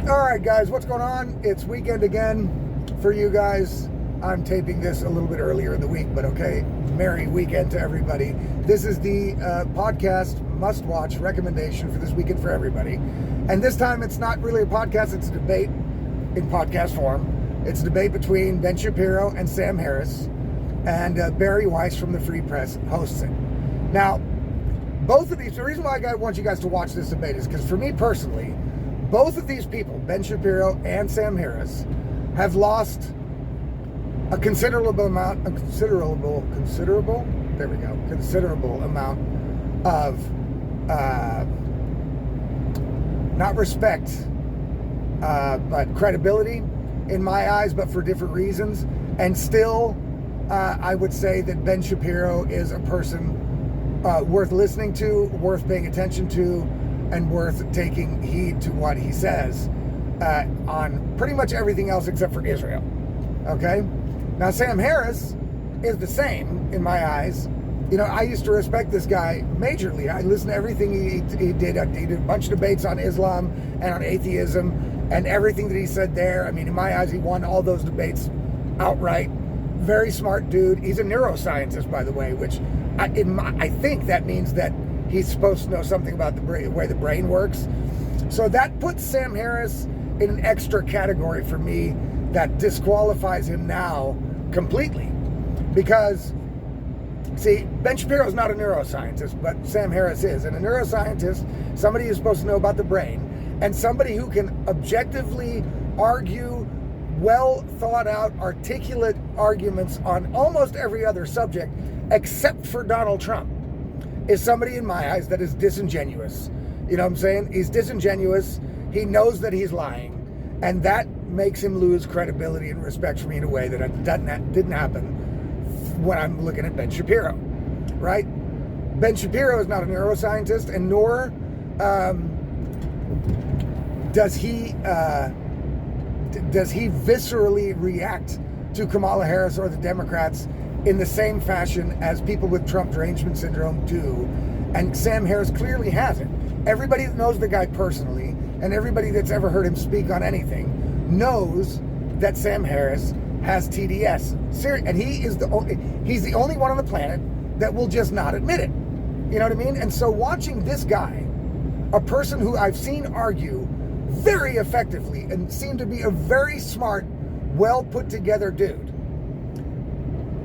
All right, guys, what's going on? It's weekend again for you guys. I'm taping this a little bit earlier in the week, but okay. Merry weekend to everybody. This is the podcast must-watch recommendation for this weekend for everybody. And this time, it's not really a podcast, it's a debate in podcast form. It's a debate between Ben Shapiro and Sam Harris, and Bari Weiss from the Free Press hosts it. Now, both of these, the reason why I want you guys to watch this debate is because for me personally, both of these people, Ben Shapiro and Sam Harris, have lost a considerable amount of not respect, but credibility in my eyes, but for different reasons. And still, I would say that Ben Shapiro is a person worth listening to, worth paying attention to, and worth taking heed to what he says on pretty much everything else except for Israel. Okay? Now, Sam Harris is the same in my eyes. You know, I used to respect this guy majorly. I listened to everything he did. He did a bunch of debates on Islam and on atheism and everything that he said there. I mean, in my eyes, he won all those debates outright. Very smart dude. He's a neuroscientist, by the way, which I think that means that he's supposed to know something about the way the brain works. So that puts Sam Harris in an extra category for me that disqualifies him now completely. Because, see, Ben Shapiro is not a neuroscientist, but Sam Harris is. And a neuroscientist, somebody who's supposed to know about the brain, and somebody who can objectively argue well thought out, articulate arguments on almost every other subject except for Donald Trump, is somebody in my eyes that is disingenuous. You know what I'm saying? He's disingenuous. He knows that he's lying. And that makes him lose credibility and respect for me in a way that didn't happen when I'm looking at Ben Shapiro, right? Ben Shapiro is not a neuroscientist, and nor does he viscerally react to Kamala Harris or the Democrats in the same fashion as people with Trump derangement syndrome do. And Sam Harris clearly hasn't. Everybody that knows the guy personally, and everybody that's ever heard him speak on anything, knows that Sam Harris has TDS. And he's the only one on the planet that will just not admit it. You know what I mean? And so watching this guy, a person who I've seen argue very effectively and seem to be a very smart, well put together dude,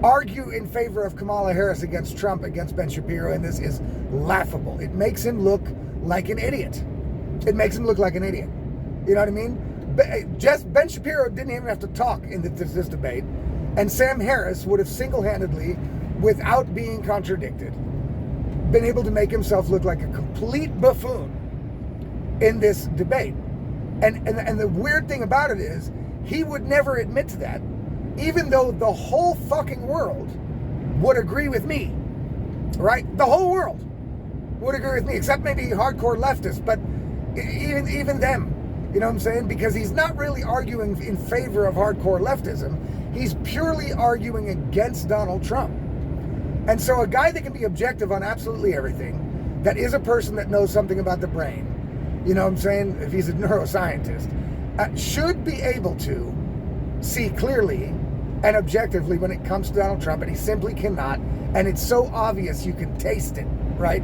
argue in favor of Kamala Harris against Trump, against Ben Shapiro, and this is laughable. It makes him look like an idiot. It makes him look like an idiot. You know what I mean? Ben Shapiro didn't even have to talk in this debate, and Sam Harris would have single-handedly, without being contradicted, been able to make himself look like a complete buffoon in this debate. And the weird thing about it is, he would never admit to that, even though the whole fucking world would agree with me, right? The whole world would agree with me, except maybe hardcore leftists, but even them, you know what I'm saying? Because he's not really arguing in favor of hardcore leftism. He's purely arguing against Donald Trump. And so a guy that can be objective on absolutely everything, that is a person that knows something about the brain, you know what I'm saying? If he's a neuroscientist, should be able to see clearly and objectively when it comes to Donald Trump, and he simply cannot. And it's so obvious you can taste it, right?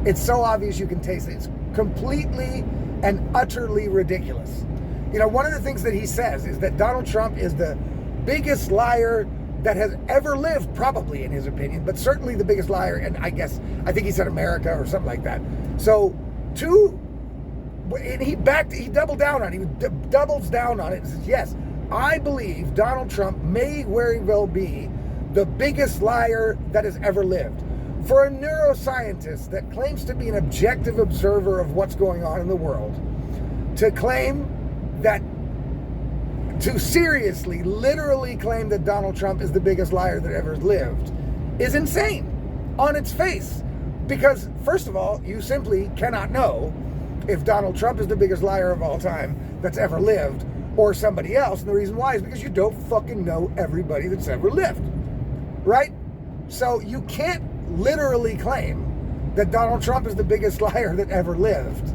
It's so obvious you can taste it. It's completely and utterly ridiculous. You know, one of the things that he says is that Donald Trump is the biggest liar that has ever lived, probably in his opinion, but certainly the biggest liar, and I think he said America or something like that. So, he doubled down on it. He doubles down on it and says, yes, I believe Donald Trump may very well be the biggest liar that has ever lived. For a neuroscientist that claims to be an objective observer of what's going on in the world, to claim that, to seriously, literally claim that Donald Trump is the biggest liar that ever lived, is insane on its face. Because, first of all, you simply cannot know if Donald Trump is the biggest liar of all time that's ever lived, or somebody else. And the reason why is because you don't fucking know everybody that's ever lived, right? So you can't literally claim that Donald Trump is the biggest liar that ever lived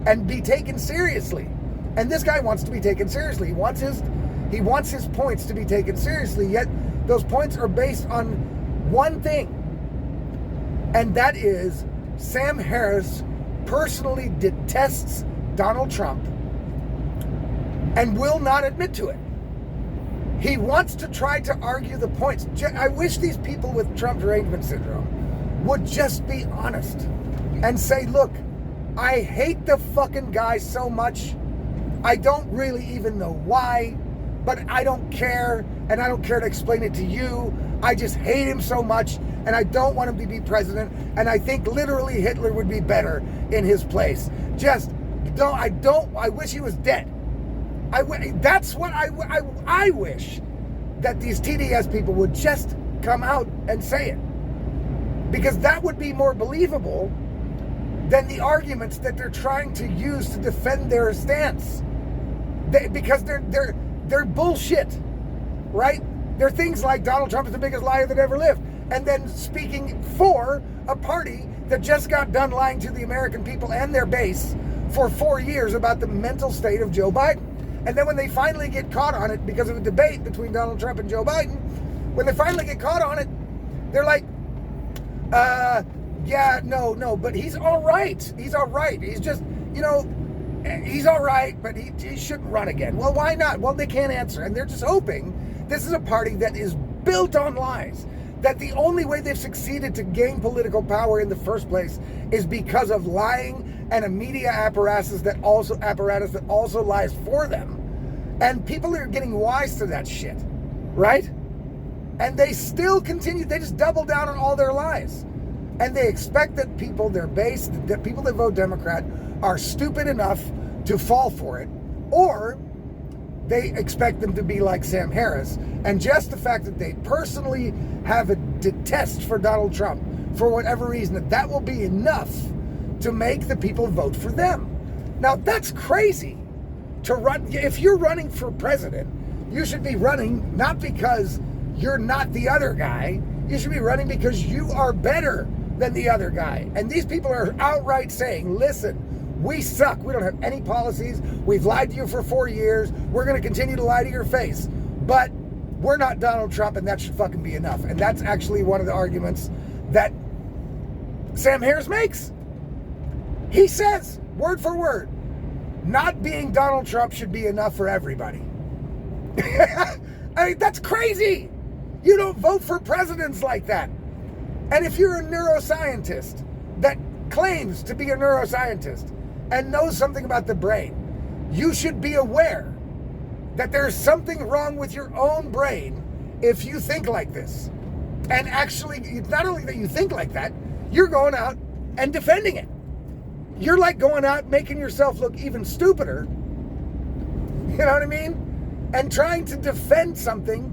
and be taken seriously. And this guy wants to be taken seriously. He wants his points to be taken seriously, yet those points are based on one thing. And that is Sam Harris personally detests Donald Trump and will not admit to it. He wants to try to argue the points. I wish these people with Trump derangement syndrome would just be honest and say, look, I hate the fucking guy so much. I don't really even know why, but I don't care, and I don't care to explain it to you. I just hate him so much, and I don't want him to be president, and I think literally Hitler would be better in his place. I wish he was dead. That's what I wish, that these TDS people would just come out and say it. Because that would be more believable than the arguments that they're trying to use to defend their stance. Because they're bullshit, right? They're things like Donald Trump is the biggest liar that ever lived, and then speaking for a party that just got done lying to the American people and their base for 4 years about the mental state of Joe Biden. And then when they finally get caught on it because of a debate between Donald Trump and Joe Biden, when they finally get caught on it, they're like, yeah, no, but he's all right. He's all right. He's just, he's all right, but he shouldn't run again. Well, why not? Well, they can't answer. And they're just hoping this is a party that is built on lies. That the only way they've succeeded to gain political power in the first place is because of lying and a media apparatus that also lies for them. And people are getting wise to that shit, right? And they still continue. They just double down on all their lies. And they expect that people, their base, the people that vote Democrat, are stupid enough to fall for it, or they expect them to be like Sam Harris. And just the fact that they personally have a detest for Donald Trump, for whatever reason, that will be enough to make the people vote for them. Now, that's crazy to run. If you're running for president, you should be running not because you're not the other guy. You should be running because you are better than the other guy. And these people are outright saying, listen, we suck. We don't have any policies. We've lied to you for 4 years. We're going to continue to lie to your face. But we're not Donald Trump, and that should fucking be enough. And that's actually one of the arguments that Sam Harris makes. He says, word for word, not being Donald Trump should be enough for everybody. I mean, that's crazy. You don't vote for presidents like that. And if you're a neuroscientist that claims to be a neuroscientist and knows something about the brain, you should be aware that there's something wrong with your own brain if you think like this. And actually, it's not only that you think like that, you're going out and defending it. You're like going out making yourself look even stupider, you know what I mean? And trying to defend something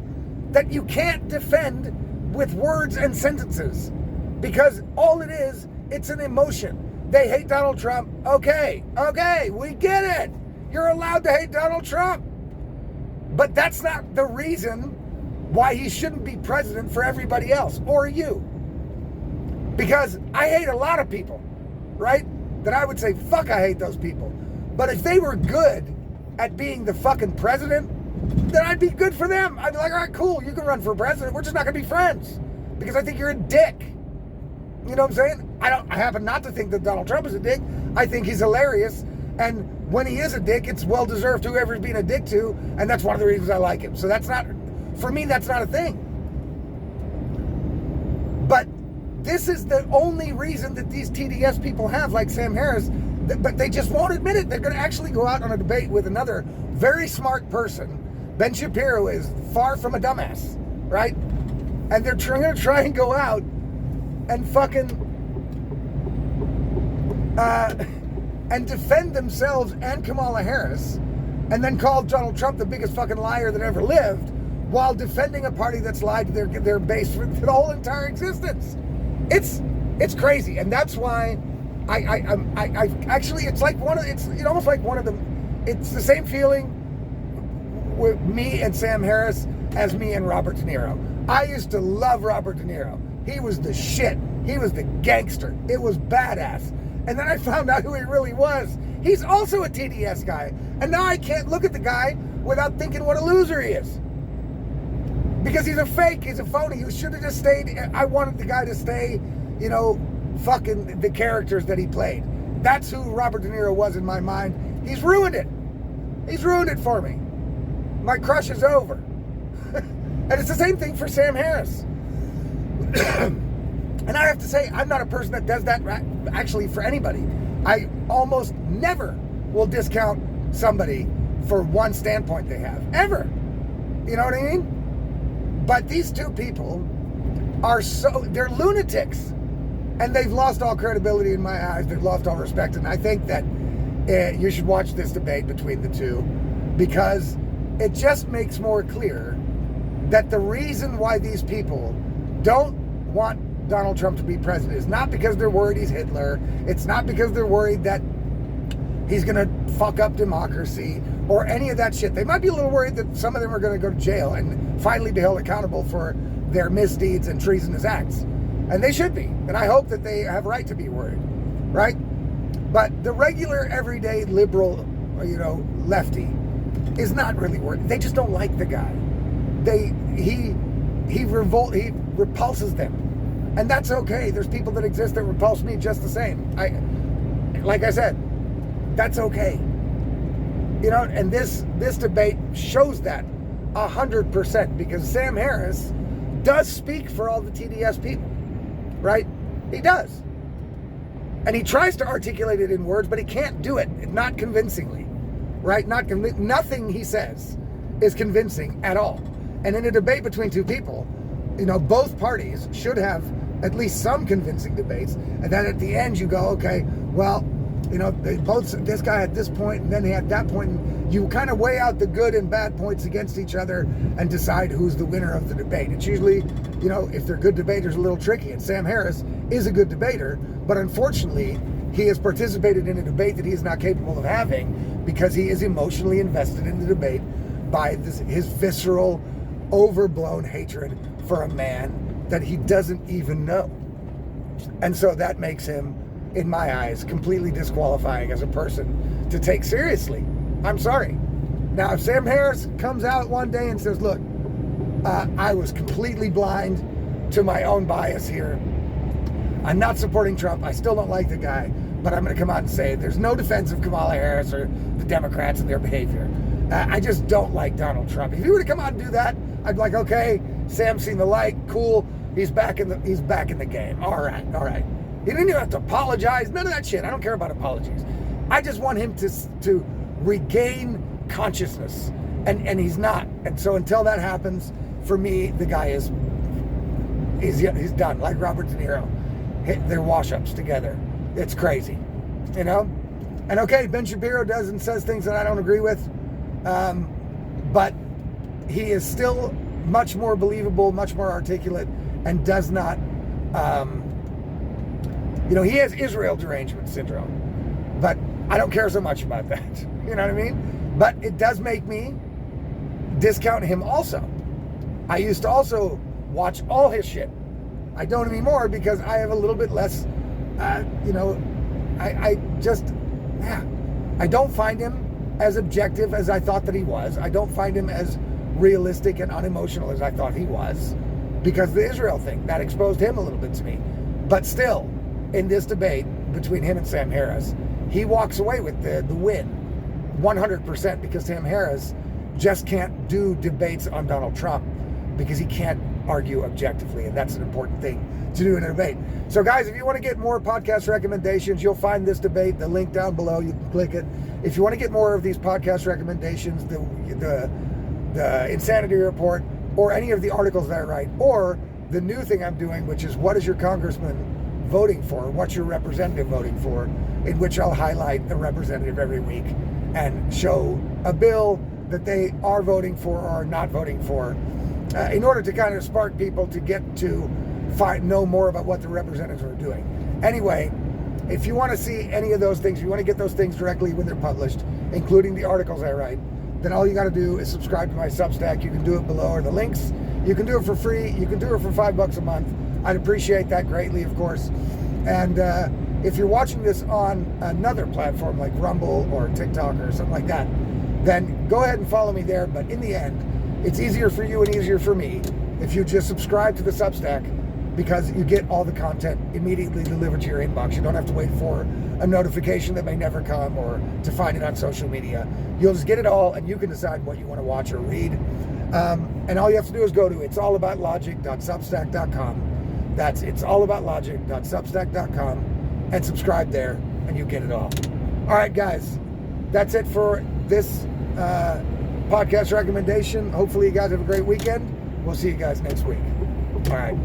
that you can't defend with words and sentences. Because all it is, it's an emotion. They hate Donald Trump. Okay, we get it. You're allowed to hate Donald Trump. But that's not the reason why he shouldn't be president for everybody else, or you. Because I hate a lot of people, right? That I would say, fuck, I hate those people. But if they were good at being the fucking president, then I'd be good for them. I'd be like, all right, cool, you can run for president. We're just not going to be friends because I think you're a dick. You know what I'm saying? I happen not to think that Donald Trump is a dick. I think he's hilarious. And when he is a dick, it's well-deserved, whoever's being a dick to. And that's one of the reasons I like him. So that's not, for me, that's not a thing. But this is the only reason that these TDS people have, like Sam Harris, but they just won't admit it. They're going to actually go out on a debate with another very smart person. Ben Shapiro is far from a dumbass, right? And they're going to try and go out and fucking and defend themselves and Kamala Harris, and then call Donald Trump the biggest fucking liar that ever lived, while defending a party that's lied to their base for the whole entire existence. It's crazy, and that's why I actually, it's like it's almost like one of them. It's the same feeling with me and Sam Harris as me and Robert De Niro. I used to love Robert De Niro. He was the shit. He was the gangster. It was badass. And then I found out who he really was. He's also a TDS guy. And now I can't look at the guy without thinking what a loser he is. Because he's a fake, he's a phony. He should have just stayed. I wanted the guy to stay, fucking the characters that he played. That's who Robert De Niro was in my mind. He's ruined it. He's ruined it for me. My crush is over. And it's the same thing for Sam Harris. And I have to say, I'm not a person that does that actually for anybody. I almost never will discount somebody for one standpoint they have. Ever. You know what I mean? But these two people they're lunatics. And they've lost all credibility in my eyes. They've lost all respect. And I think that you should watch this debate between the two, because it just makes more clear that the reason why these people don't want Donald Trump to be president is not because they're worried he's Hitler. It's not because they're worried that he's going to fuck up democracy or any of that shit. They might be a little worried that some of them are going to go to jail and finally be held accountable for their misdeeds and treasonous acts. And they should be. And I hope that they have right to be worried, right? But the regular, everyday liberal, lefty is not really worried. They just don't like the guy. He repulses them. And that's okay. There's people that exist that repulse me just the same. Like I said, that's okay. And this debate shows that 100%, because Sam Harris does speak for all the TDS people, right? He does. And he tries to articulate it in words, but he can't do it, not convincingly, right? Nothing he says is convincing at all. And in a debate between two people, both parties should have at least some convincing debates. And then at the end you go, okay, well, this guy at this point, and then he had that point, and you kind of weigh out the good and bad points against each other and decide who's the winner of the debate. It's usually, if they're good debaters, a little tricky. And Sam Harris is a good debater, but unfortunately, he has participated in a debate that he is not capable of having because he is emotionally invested in the debate by his visceral, overblown hatred for a man that he doesn't even know. And so that makes him, in my eyes, completely disqualifying as a person to take seriously. I'm sorry. Now, if Sam Harris comes out one day and says, look, I was completely blind to my own bias here. I'm not supporting Trump. I still don't like the guy, but I'm going to come out and say there's no defense of Kamala Harris or the Democrats and their behavior. I just don't like Donald Trump. If he were to come out and do that, I'd be like, okay, Sam's seen the light, cool. He's back in the game. All right. He didn't even have to apologize. None of that shit. I don't care about apologies. I just want him to regain consciousness, and he's not. And so until that happens, for me, the guy is he's done. Like Robert De Niro, they're wash-ups together. It's crazy, And okay, Ben Shapiro does and says things that I don't agree with, but he is still much more believable, much more articulate, and does not. He has Israel derangement syndrome, but I don't care so much about that. You know what I mean? But it does make me discount him also. I used to also watch all his shit. I don't anymore because I have a little bit less, I don't find him as objective as I thought that he was. I don't find him as realistic and unemotional as I thought he was, because of the Israel thing. That exposed him a little bit to me. But still, in this debate between him and Sam Harris, he walks away with the win 100%, because Sam Harris just can't do debates on Donald Trump because he can't argue objectively, and that's an important thing to do in a debate. So guys, if you want to get more podcast recommendations, you'll find this debate, the link down below. You can click it. If you want to get more of these podcast recommendations, the Insanity Report, or any of the articles that I write, or the new thing I'm doing, which is what is your congressman voting for, what's your representative voting for, in which I'll highlight a representative every week and show a bill that they are voting for or are not voting for, in order to kind of spark people to get to know more about what the representatives are doing. Anyway, if you want to see any of those things, if you want to get those things directly when they're published, including the articles I write, then all you got to do is subscribe to my Substack. You can do it below, or the links. You can do it for free. You can do it for $5 a month. I'd appreciate that greatly, of course. And If you're watching this on another platform like Rumble or TikTok or something like that, then go ahead and follow me there. But in the end, it's easier for you and easier for me if you just subscribe to the Substack, because you get all the content immediately delivered to your inbox. You don't have to wait for a notification that may never come or to find it on social media. You'll just get it all, and you can decide what you want to watch or read. And all you have to do is go to it'sallaboutlogic.substack.com. That's it'sallaboutlogic.substack.com, and subscribe there, and you get it all. All right, guys, that's it for this podcast recommendation. Hopefully you guys have a great weekend. We'll see you guys next week. All right.